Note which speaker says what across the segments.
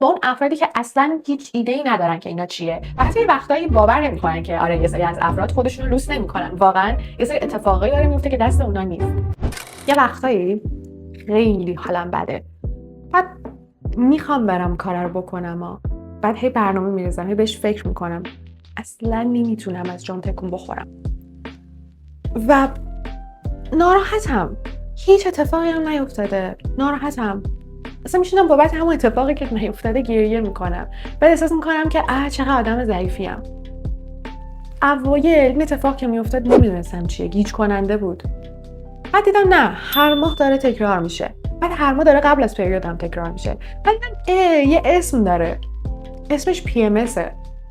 Speaker 1: با اون افرادی که اصلا هیچ ایده‌ای ندارن که اینا چیه. و حتی وقتایی باور نمی‌کنن که آره یه سری از افراد خودشون رو لوس نمی‌کنن. واقعا یه سری اتفاقایی داره میفته که دست اونا نیست. یه وقتایی خیلی حالم بده. بعد میخوام برم کار رو بکنم بعد هی برنامه میریزم، هی بهش فکر میکنم، اصلا نمیتونم از جام تکون بخورم و ناراحتم. هیچ اتفاقی هم نیفتاده، ناراحتم. اصلا میشونم بابت همون اتفاقی که نیفتاده گریه میکنم. بعد احساس میکنم که چقدر آدم ضعیفیم. اوایل این اتفاق که میافتاد نمیدونستم چیه، گیج کننده بود. بعد دیدم نه، هر ماه داره تکرار میشه. بعد هر ماه داره قبل از پریودم تکرار میشه. بعد دیدم یه اسم داره، اسمش PMS.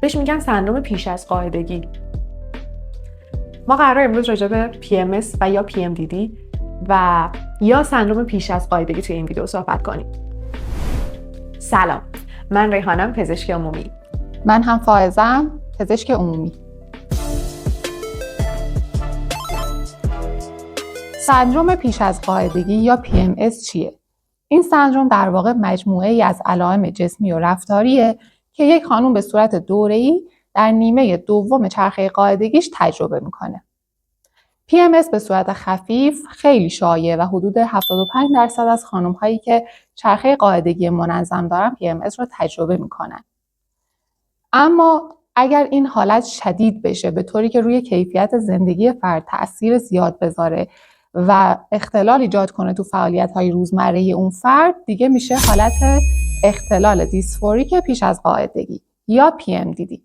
Speaker 1: بهش میگن سندروم پیش از قاعدگی. ما قراره امروز راجع به PMS و یا PMDD و یا سندروم پیش از قاعدگی توی این ویدیو صحبت کنیم. سلام، من ریحانم، پزشک عمومی.
Speaker 2: من هم فائزم، پزشک عمومی. سندروم پیش از قاعدگی یا PMS چیه؟ این سندروم در واقع مجموعه‌ای از علائم جسمی و رفتاریه که یک خانم به صورت دوره‌ای در نیمه دوم چرخه قاعدگیش تجربه میکنه. PMS به صورت خفیف خیلی شایعه و حدود 75% از خانم‌هایی که چرخه قاعدگی منظم دارن PMS رو تجربه میکنن. اما اگر این حالت شدید بشه به طوری که روی کیفیت زندگی فرد تأثیر زیاد بذاره و اختلال ایجاد کنه تو فعالیت‌های روزمره اون فرد، دیگه میشه حالت اختلال دیسفوریک پیش از قاعدگی یا PMDD.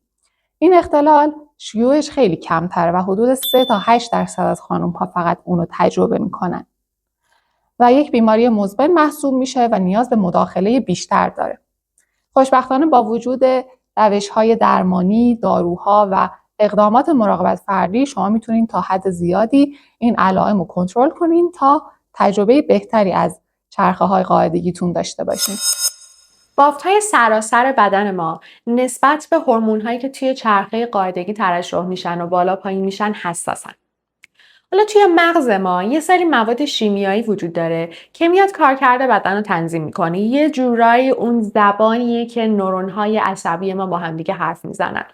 Speaker 2: این اختلال شیوعش خیلی کمتره و حدود 3 تا 8% از خانم‌ها فقط اونو تجربه میکنن و یک بیماری مزمن محسوب میشه و نیاز به مداخله بیشتر داره. خوشبختانه با وجود روش‌های درمانی، داروها و اقدامات مراقبت فردی شما میتونین تا حد زیادی این علائم رو کنترل کنین تا تجربه بهتری از چرخه‌های قاعدگیتون داشته باشین.
Speaker 1: بافت‌های سراسر بدن ما نسبت به هورمون‌هایی که توی چرخه قاعدگی ترشح میشن و بالا پایین میشن حساسن. حالا توی مغز ما یه سری مواد شیمیایی وجود داره که میاد کارکرد بدن رو تنظیم میکنه. یه جورایی اون زبانیه که نورون‌های عصبی ما با همدیگه حرف میزنن.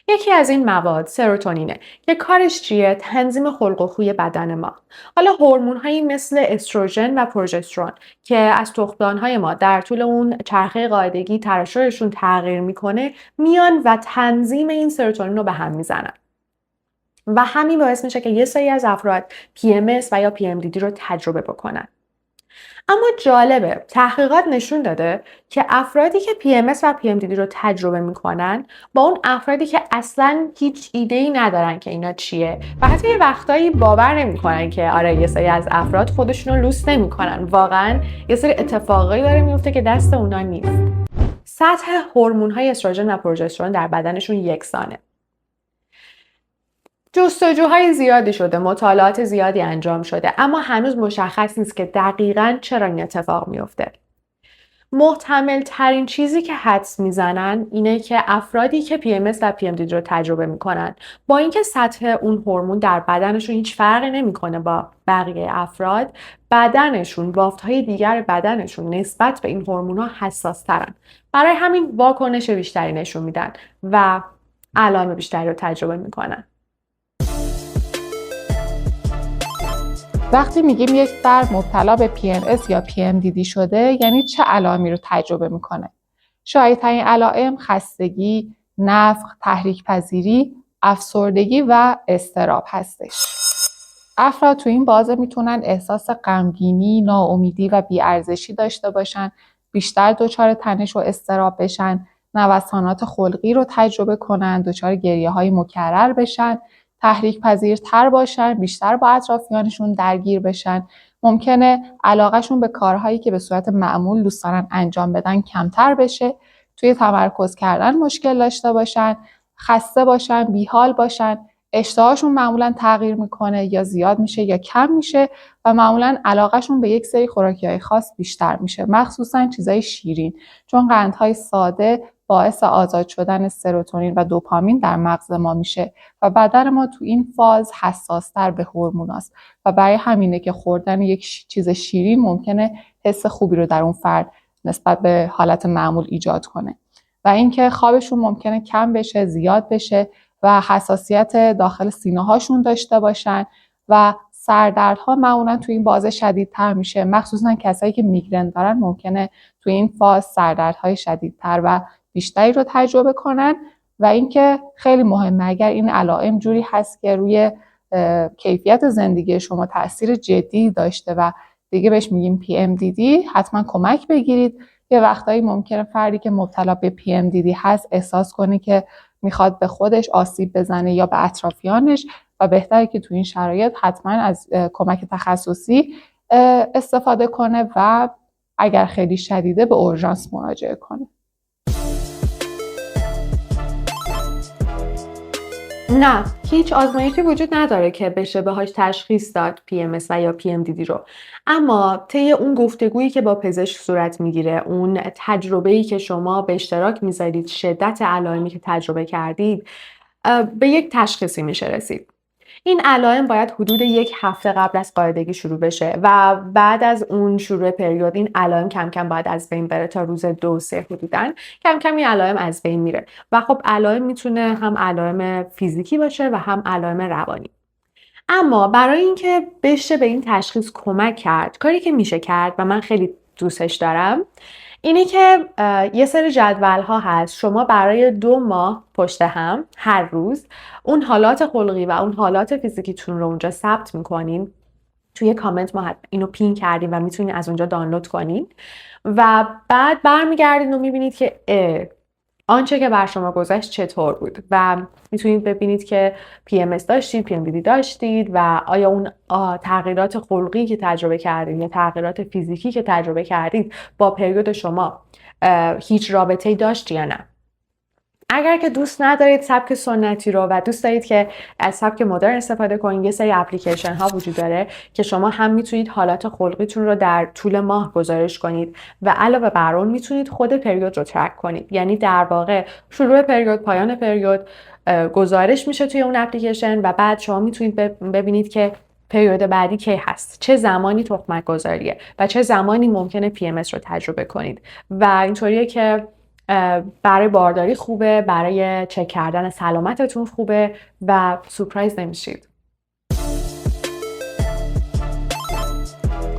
Speaker 1: یکی از این مواد سروتونینه که کارش چیه؟ تنظیم خلق و خوی بدن ما. حالا هورمون‌هایی مثل استروژن و پروژسترون که از تخمدان‌های ما در طول اون چرخه قاعدگی ترشحشون تغییر میکنه، میان و تنظیم این سروتونین رو به هم میزنن. و همین باعث میشه که یه سری از افراد PMS و یا PMDD رو تجربه بکنن. اما جالبه، تحقیقات نشون داده که افرادی که PMS و PMDD رو تجربه میکنن با اون افرادی که اصلا هیچ ایده‌ای ندارن که اینا چیه و حتی یه وقتایی باور نمیکنن که آره یه سری از افراد خودشون رو لوس نمیکنن. واقعا یه سری اتفاقایی داره میفته که دست اونا نیست. سطح هورمون‌های استروژن و پروژسترون در بدنشون یکسانه. جستجوهای زیادی شده، مطالعات زیادی انجام شده، اما هنوز مشخص نیست که دقیقاً چرا این اتفاق میفته. محتمل ترین چیزی که حدس میزنن اینه که افرادی که PMS و PMDD رو تجربه میکنن با اینکه سطح اون هورمون در بدنشون هیچ فرقی نمیکنه با بقیه افراد، بدنشون، بافت‌های دیگر بدنشون نسبت به این هورمون‌ها حساس ترن. برای همین واکنش بیشتری نشون میدن و علائم بیشتری رو تجربه میکنن.
Speaker 2: وقتی میگیم یک فرد مبتلا به PMS یا PMDD شده، یعنی چه علائمی رو تجربه میکنه؟ شایع‌ترین علائم خستگی، نفخ، تحریک پذیری، افسردگی و اضطراب هستش. افراد تو این بازه میتونن احساس غمگینی، ناامیدی و بی‌ارزشی داشته باشن، بیشتر دچار تنش و اضطراب بشن، نوسانات خلقی رو تجربه کنن، دچار گریه‌های مکرر بشن، تحریک پذیرتر باشن، بیشتر با اطرافیانشون درگیر بشن، ممکنه علاقهشون به کارهایی که به صورت معمول دوست دارن انجام بدن کمتر بشه، توی تمرکز کردن مشکل داشته باشن، خسته باشن، بیحال باشن، اشتهاشون معمولا تغییر میکنه، یا زیاد میشه یا کم میشه و معمولا علاقهشون به یک سری خوراکی‌های خاص بیشتر میشه، مخصوصا چیزای شیرین، چون قندهای ساده باعث آزاد شدن سروتونین و دوپامین در مغز ما میشه و بدن ما تو این فاز حساس‌تر به هورموناست و برای همینه که خوردن یک چیز شیرین ممکنه حس خوبی رو در اون فرد نسبت به حالت معمول ایجاد کنه و اینکه خوابشون ممکنه کم بشه، زیاد بشه و حساسیت داخل سینه هاشون داشته باشن و سردردها معمولا توی این بازه شدیدتر میشه. مخصوصا کسایی که میگرن دارن ممکنه توی این فاز سردردهای شدیدتر و بیشتری رو تجربه کنن. و اینکه خیلی مهمه اگر این علائم جوری هست که روی کیفیت زندگی شما تاثیر جدی داشته و دیگه بهش میگیم PMDD، حتما کمک بگیرید. یه وقتایی ممکنه فردی که مبتلا به PMDD هست احساس کنه که میخواد به خودش آسیب بزنه یا به اطرافیانش و بهتره که تو این شرایط حتما از کمک تخصصی استفاده کنه و اگر خیلی شدیده به اورژانس مراجعه کنه.
Speaker 1: نه، هیچ آزمایشی وجود نداره که بشه باهاش تشخیص داد PMS و یا PMDD رو. اما طی اون گفتگویی که با پزشک صورت میگیره، اون تجربه‌ای که شما به اشتراک میذارید، شدت علائمی که تجربه کردید، به یک تشخیصی میشه رسید. این علائم باید حدود 1 هفته قبل از قاعدگی شروع بشه و بعد از اون شروع پریود این علائم کم کم باید از بین بره. تا روز 2-3 حدوداً کم کم این علائم از بین میره و خب علائم میتونه هم علائم فیزیکی باشه و هم علائم روانی. اما برای اینکه بشه به این تشخیص کمک کرد، کاری که میشه کرد و من خیلی دوستش دارم اینه که یه سری جدول ها هست. شما برای 2 ماه پشت هم هر روز اون حالات خلقی و اون حالات فیزیکیتون رو اونجا ثبت میکنین. توی کامنت ما اینو پین کردیم و میتونین از اونجا دانلود کنین و بعد برمیگردین و میبینید که آنچه که بر شما گذشت چطور بود و میتونید ببینید که PMS داشتید، PMDD داشتید و آیا اون تغییرات خلقی که تجربه کردید یا تغییرات فیزیکی که تجربه کردید با پریود شما هیچ رابطه‌ای داشت یا نه. اگر که دوست ندارید سبک سنتی رو و دوست دارید که از سبک مدرن استفاده کنید، یه سری اپلیکیشن ها وجود داره که شما هم میتونید حالات خلقیتون رو در طول ماه گزارش کنید و علاوه بر اون میتونید خود پریود رو ترک کنید. یعنی در واقع شروع پریود، پایان پریود گزارش میشه توی اون اپلیکیشن و بعد شما میتونید ببینید که پریود بعدی کی هست، چه زمانی تخمک گذاریه و چه زمانی ممکنه PMS رو تجربه کنید. و اینطوریه که برای بارداری خوبه، برای چک کردن سلامتتون خوبه و سورپرایز نمیشید.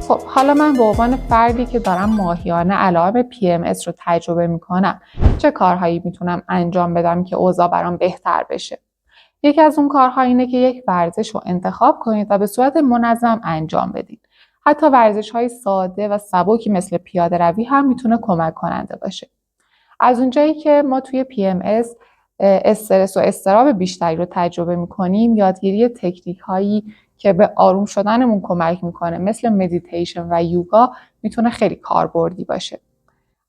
Speaker 2: خب حالا من به عنوان فردی که دارم ماهیانه علائم PMS رو تجربه میکنم چه کارهایی میتونم انجام بدم که اوضاع برام بهتر بشه؟ یکی از اون کارها اینه که یک ورزش رو انتخاب کنید و به صورت منظم انجام بدید. حتی ورزش‌های ساده و سبکی مثل پیاده روی هم میتونه کمک کننده باشه. از اونجایی که ما توی PMS استرس و اضطراب بیشتری رو تجربه میکنیم، یادگیری تکنیک هایی که به آروم شدنمون کمک میکنه مثل مدیتیشن و یوگا میتونه خیلی کاربردی باشه.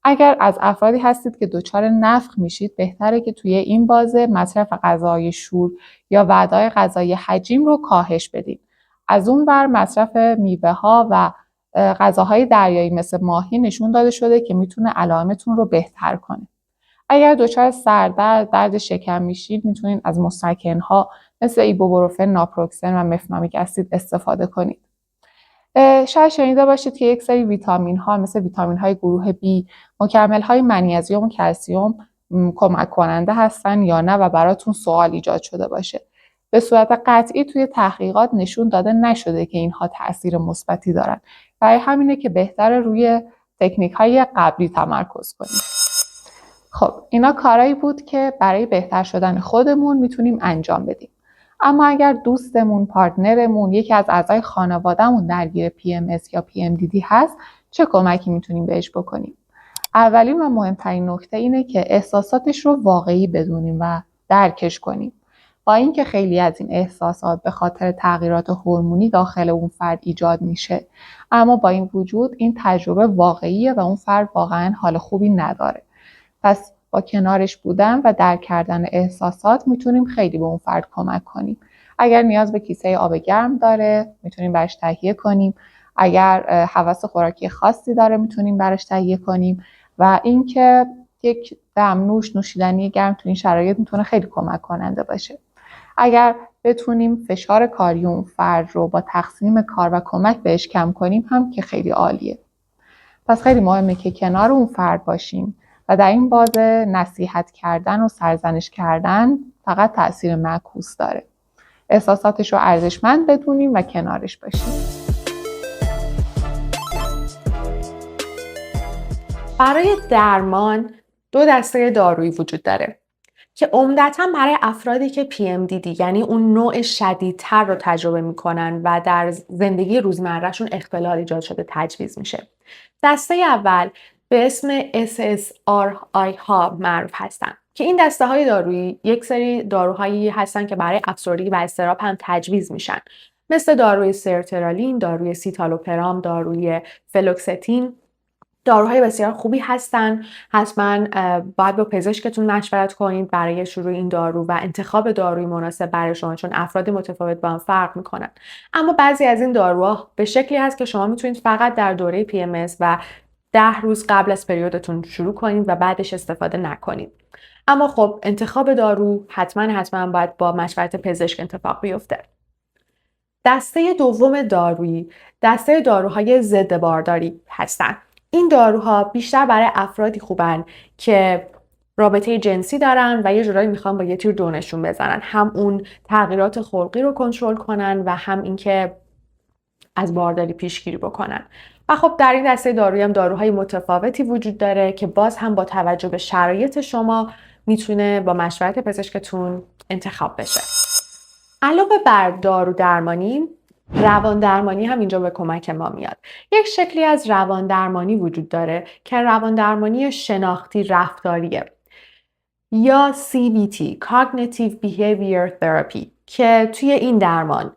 Speaker 2: اگر از افرادی هستید که دچار نفخ میشید، بهتره که توی این بازه مصرف غذای شور یا وعده‌های غذایی حجیم رو کاهش بدید. از اون ور مصرف میوه ها و غذاهای دریایی مثل ماهی نشون داده شده که میتونه علائمتون رو بهتر کنه. اگر دچار سردرد، درد شکم میشید، میتونید از مسکن‌ها مثل ایبوپروفن، ناپروکسن و مفنامیک اسید استفاده کنید. شاید شنیده باشید که یک سری ویتامین ها مثل ویتامین های گروه B، مکمل های منیزیم و کلسیم کمک کننده هستن یا نه و براتون سوال ایجاد شده باشه. به صورت قطعی توی تحقیقات نشون داده نشده که اینها تاثیر مثبتی دارن. برای همینه که بهتره روی تکنیک های قبلی تمرکز کنیم. خب اینا کارهایی بود که برای بهتر شدن خودمون میتونیم انجام بدیم. اما اگر دوستمون، پارتنرمون، یکی از اعضای خانوادهمون درگیر PMS یا PMDD هست، چه کمکی میتونیم بهش بکنیم؟ اولین و مهمترین نکته اینه که احساساتش رو واقعی بدونیم و درکش کنیم. با اینکه خیلی از این احساسات به خاطر تغییرات هورمونی داخل اون فرد ایجاد میشه، اما با این وجود این تجربه واقعیه و اون فرد واقعا حال خوبی نداره. پس با کنارش بودن و درک کردن احساسات میتونیم خیلی به اون فرد کمک کنیم. اگر نیاز به کیسه آب گرم داره میتونیم براش تهیه کنیم. اگر هوس خوراکی خاصی داره میتونیم براش تهیه کنیم و اینکه یک دمنوش، نوشیدنی گرم تو این شرایط میتونه خیلی کمک کننده باشه. اگر بتونیم فشار کاری اون فرد رو با تقسیم کار و کمک بهش کم کنیم هم که خیلی عالیه. پس خیلی مهمه که کنار اون فرد باشیم و در این بازه نصیحت کردن و سرزنش کردن فقط تأثیر معکوس داره. احساساتش رو ارزشمند بدونیم و کنارش باشیم.
Speaker 1: برای درمان 2 دسته دارویی وجود داره که عمدتاً برای افرادی که PMDD یعنی اون نوع شدیدتر رو تجربه میکنن و در زندگی روزمرهشون اختلال ایجاد شده تجویز میشه. دسته اول به اسم SSRI ها معروف هستن که این دسته های دارویی یک سری داروهایی هستن که برای افسردگی و اضطراب هم تجویز میشن، مثل داروی سرترالین، داروی سیتالوپرام، داروی فلوکستین. داروهای بسیار خوبی هستن. حتما باید با پزشکتون مشورت کنید برای شروع این دارو و انتخاب داروی مناسب برای شما، چون افراد متفاوت با هم فرق میکنن. اما بعضی از این داروها به شکلی هست که شما میتونید فقط در دوره PMS و 10 روز قبل از پریودتون شروع کنید و بعدش استفاده نکنید. اما خب انتخاب دارو حتما باید با مشورت پزشک اتفاق بیفته. دسته دوم دارویی دسته داروهای ضد بارداری هستن. این داروها بیشتر برای افرادی خوبن که رابطه جنسی دارن و یه جورایی میخوان با یه تیر دونشون بزنن، هم اون تغییرات خلقی رو کنترل کنن و هم اینکه از بارداری پیشگیری بکنن. و خب در این دسته دارویی هم داروهای متفاوتی وجود داره که باز هم با توجه به شرایط شما میتونه با مشورت پزشکتون انتخاب بشه. علاوه بر دارو درمانی، روان درمانی هم اینجا به کمک ما میاد. یک شکلی از روان درمانی وجود داره که روان درمانی شناختی رفتاریه یا CBT Cognitive Behavior Therapy که توی این درمان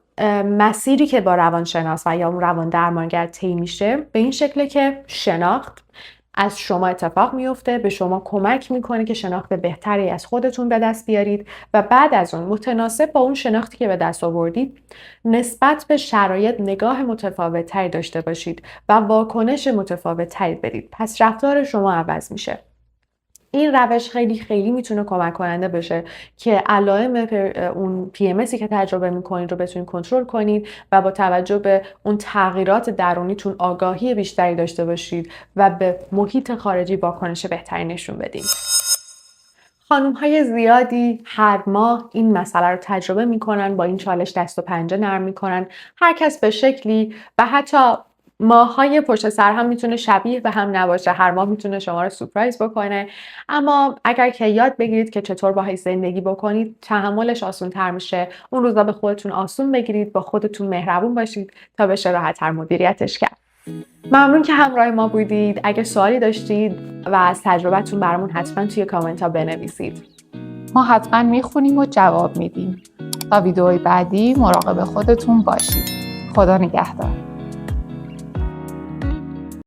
Speaker 1: مسیری که با روانشناس و یا روان درمانگر طی میشه به این شکله که شناخت از شما اتفاق میفته، به شما کمک میکنه که شناخت بهتری از خودتون به دست بیارید و بعد از اون متناسب با اون شناختی که به دست آوردید نسبت به شرایط نگاه متفاوت‌تری داشته باشید و واکنش متفاوت‌تری بدید. پس رفتار شما عوض میشه. این روش خیلی میتونه کمک کننده بشه که علائم اون PMSی که تجربه میکنید رو بتونید کنترل کنید و با توجه به اون تغییرات درونیتون آگاهی بیشتری داشته باشید و به محیط خارجی واکنش بهتری نشون بدید. خانم‌های زیادی هر ماه این مسئله رو تجربه میکنن، با این چالش دست و پنجه نرم میکنن، هر کس به شکلی و حتی ماه‌های پشت سر هم میتونه شبیه به هم نباشه، هر ماه میتونه شما رو سورپرایز بکنه. اما اگر که یاد بگیرید که چطور باهاش زندگی بکنید تحملش آسان‌تر میشه. اون روزا به خودتون آسون بگیرید، با خودتون مهربون باشید تا بشه راحت‌تر مدیریتش کرد. ممنون که همراه ما بودید. اگه سوالی داشتید و از تجربتون برامون حتما توی کامنت ها بنویسید.
Speaker 2: ما حتما میخونیم و جواب میدیم. تا ویدئوی بعدی مراقب خودتون باشید. خدا نگهدار.